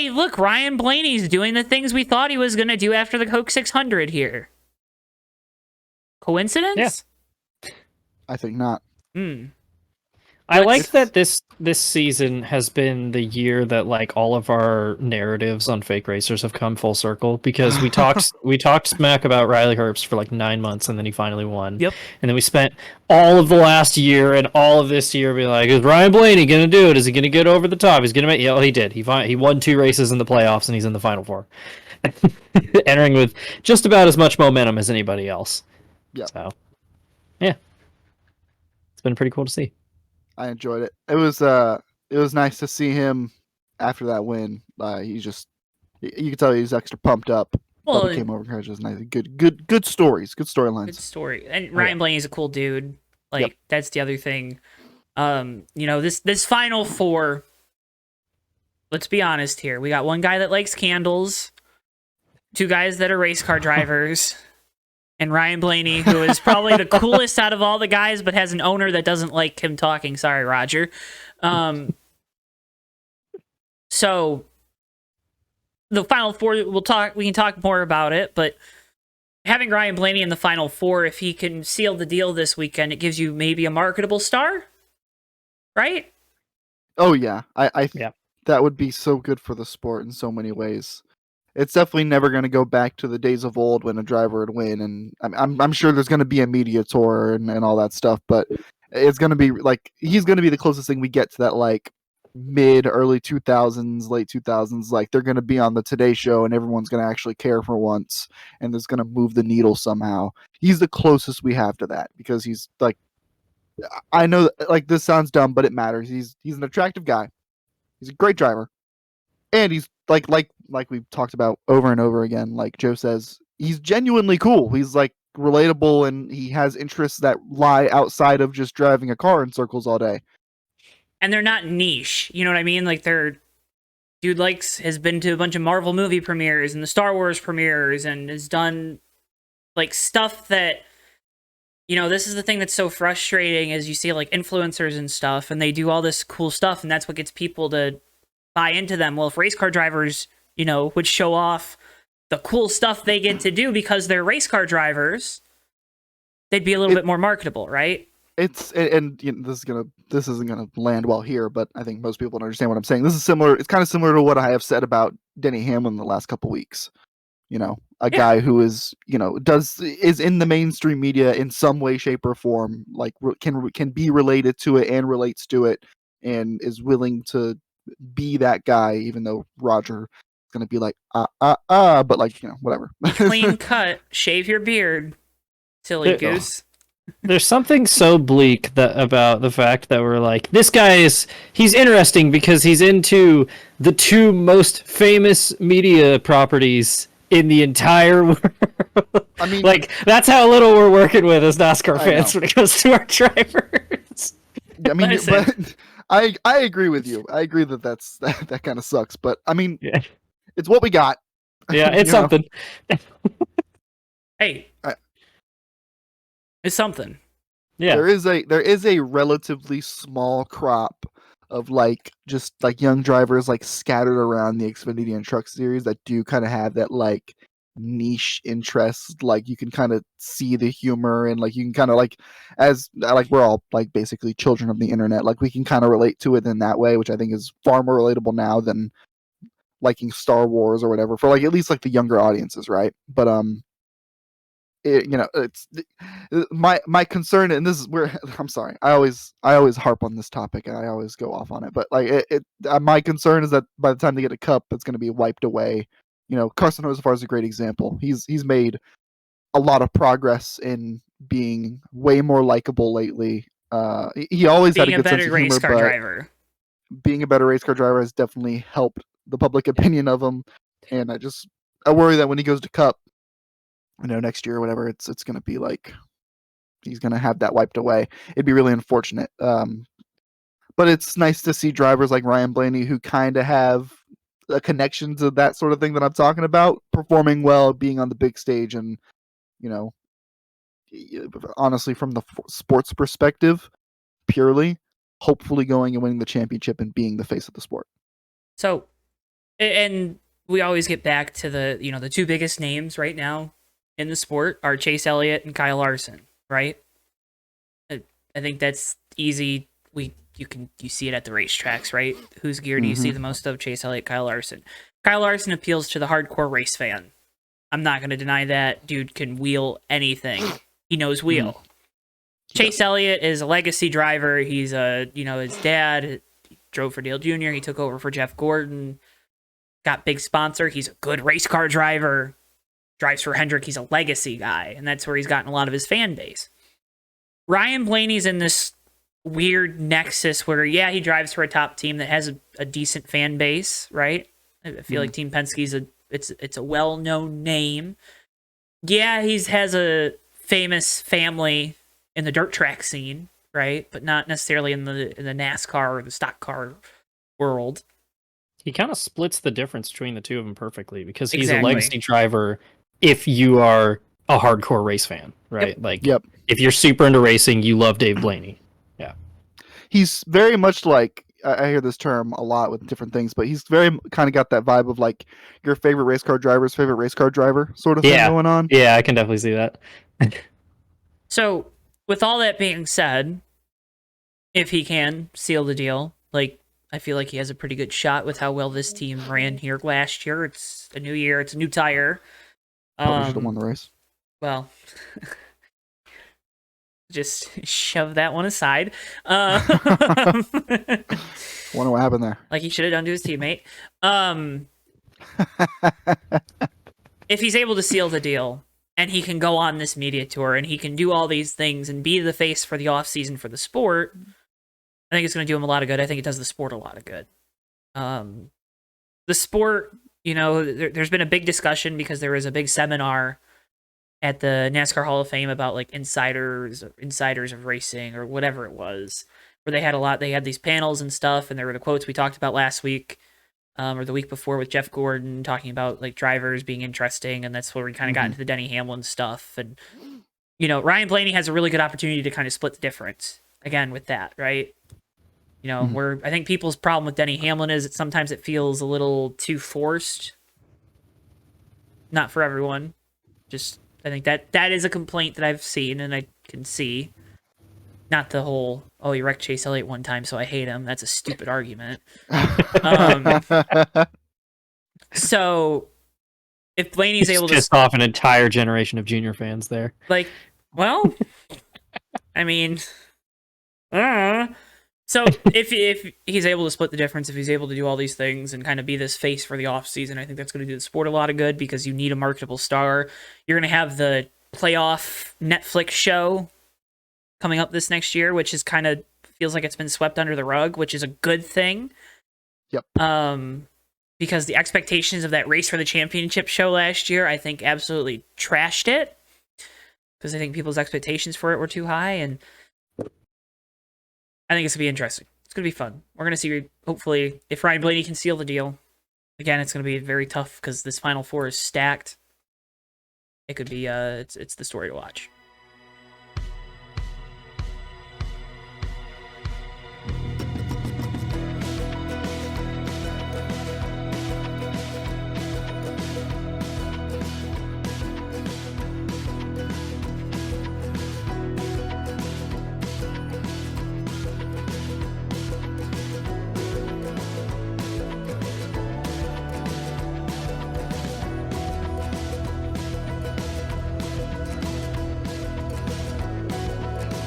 hey, look, Ryan Blaney's doing the things we thought he was going to do after the Coke 600 here. Coincidence? Yeah. I think not. I like that this season has been the year that like all of our narratives on fake racers have come full circle, because we talked smack about Riley Herbst for like 9 months, and then he finally won. Yep. And then we spent all of the last year and all of this year being like, is Ryan Blaney gonna do it? Is he gonna get over the top? He's gonna make. Yeah, well, he did. He won 2 races in the playoffs, and he's in the final 4, entering with just about as much momentum as anybody else. Yeah. So, yeah, it's been pretty cool to see. I enjoyed it. It was nice to see him after that win. You could tell he's extra pumped up. Well, he came over and was nice. Good stories, good storylines. Good story. And Ryan Blaney's a cool dude. Like, that's the other thing. This Final Four, let's be honest here. We got one guy that likes candles, 2 guys that are race car drivers, and Ryan Blaney, who is probably the coolest out of all the guys, but has an owner that doesn't like him talking. Sorry, Roger. So the Final Four, we can talk more about it, but having Ryan Blaney in the Final Four, if he can seal the deal this weekend, it gives you maybe a marketable star, right? Oh yeah, that would be so good for the sport in so many ways. It's definitely never going to go back to the days of old when a driver would win, and I'm sure there's going to be a media tour and all that stuff, but it's going to be like he's going to be the closest thing we get to that, like early 2000s, late 2000s. Like they're going to be on the Today Show, and everyone's going to actually care for once, and it's going to move the needle somehow. He's the closest we have to that, because he's like, I know, like this sounds dumb, but it matters. He's an attractive guy. He's a great driver. And he's like we've talked about over and over again, like Joe says, he's genuinely cool. He's like relatable, and he has interests that lie outside of just driving a car in circles all day. And they're not niche. You know what I mean? Like dude has been to a bunch of Marvel movie premieres and the Star Wars premieres, and has done like stuff that, this is the thing that's so frustrating, is you see like influencers and stuff, and they do all this cool stuff, and that's what gets people to buy into them. Well, if race car drivers, would show off the cool stuff they get to do because they're race car drivers, they'd be a little bit more marketable, right? This isn't gonna land well here, but I think most people don't understand what I'm saying. This is similar. It's kind of similar to what I have said about Denny Hamlin the last couple weeks. Guy who is, is in the mainstream media in some way, shape, or form, like can be related to it and relates to it, and is willing to be that guy, even though Roger is going to be like, but like, whatever. Clean cut, shave your beard, silly goose. There's something so bleak about the fact that we're like, this guy he's interesting because he's into the 2 most famous media properties in the entire world. I mean, like, that's how little we're working with as NASCAR fans when it comes to our drivers. I mean, but I agree with you. I agree that kind of sucks, but I mean, it's what we got. Yeah, it's something. Hey, it's something. Yeah, there is a relatively small crop of just young drivers scattered around the Xfinity and Truck Series that do kind of have that niche interest. You can kind of see the humor, and you can kind of as we're all basically children of the internet. We can kind of relate to it in that way, which I think is far more relatable now than liking Star Wars or whatever for at least the younger audiences, right? But it's my concern, and this is where I'm sorry, I always harp on this topic and I always go off on it, but my concern is that by the time they get a cup, it's going to be wiped away. Carson Hocevar is a great example. He's made a lot of progress in being way more likable lately. He always had a good sense of humor, but being a better race car driver has definitely helped the public opinion of him. And I worry that when he goes to Cup, next year or whatever, it's going to be he's going to have that wiped away. It'd be really unfortunate. But it's nice to see drivers like Ryan Blaney, who kind of have a connection to that sort of thing that I'm talking about, performing well, being on the big stage, and honestly, from the sports perspective, purely, hopefully going and winning the championship and being the face of the sport. So, And we always get back to the two biggest names right now in the sport are Chase Elliott and Kyle Larson, right? I think that's easy. You see it at the racetracks, right? Whose gear do you see the most of? Chase Elliott, Kyle Larson. Kyle Larson appeals to the hardcore race fan. I'm not going to deny that. Dude can wheel anything. He knows wheel. Chase Elliott is a legacy driver. He's his dad drove for Dale Jr. He took over for Jeff Gordon. Got big sponsor. He's a good race car driver. Drives for Hendrick. He's a legacy guy, and that's where he's gotten a lot of his fan base. Ryan Blaney's in this weird nexus where, yeah, he drives for a top team that has a decent fan base, right? I feel like Team Penske's it's a well-known name. Yeah, he has a famous family in the dirt track scene, right? But not necessarily in the NASCAR or the stock car world. He kind of splits the difference between the two of them perfectly because he's a legacy driver if you are a hardcore race fan, right? If you're super into racing, you love Dave Blaney. Yeah. He's very much like, I hear this term a lot with different things, but he's very kind of got that vibe of like your favorite race car driver's favorite race car driver sort of thing going on. Yeah, I can definitely see that. So, with all that being said, if he can seal the deal, I feel like he has a pretty good shot with how well this team ran here last year. It's a new year. It's a new tire. Probably should have won the race. Well, just shove that one aside. Wonder what happened there. Like he should have done to his teammate. If he's able to seal the deal and he can go on this media tour and he can do all these things and be the face for the offseason for the sport, I think it's going to do him a lot of good. I think it does the sport a lot of good. The sport, there's been a big discussion because there was a big seminar at the NASCAR Hall of Fame about like insiders of racing or whatever it was, where they had these panels and stuff, and there were the quotes we talked about last week or the week before with Jeff Gordon talking about like drivers being interesting, and that's where we kind of got into the Denny Hamlin stuff. And Ryan Blaney has a really good opportunity to kind of split the difference again with that, right? Where I think people's problem with Denny Hamlin is that sometimes it feels a little too forced. Not for everyone. I think that is a complaint that I've seen and I can see. Not the whole, he wrecked Chase Elliott one time, so I hate him. That's a stupid argument. So, if Blaney's able to... pissed off an entire generation of junior fans there. I mean... So if he's able to split the difference, if he's able to do all these things and kind of be this face for the offseason, I think that's going to do the sport a lot of good because you need a marketable star. You're going to have the playoff Netflix show coming up this next year, which is kind of feels like it's been swept under the rug, which is a good thing. Yep. Because the expectations of that race for the championship show last year, I think absolutely trashed it because I think people's expectations for it were too high, and I think it's going to be interesting. It's going to be fun. We're going to see, hopefully, if Ryan Blaney can seal the deal. Again, it's going to be very tough because this Final Four is stacked. It could be, it's the story to watch.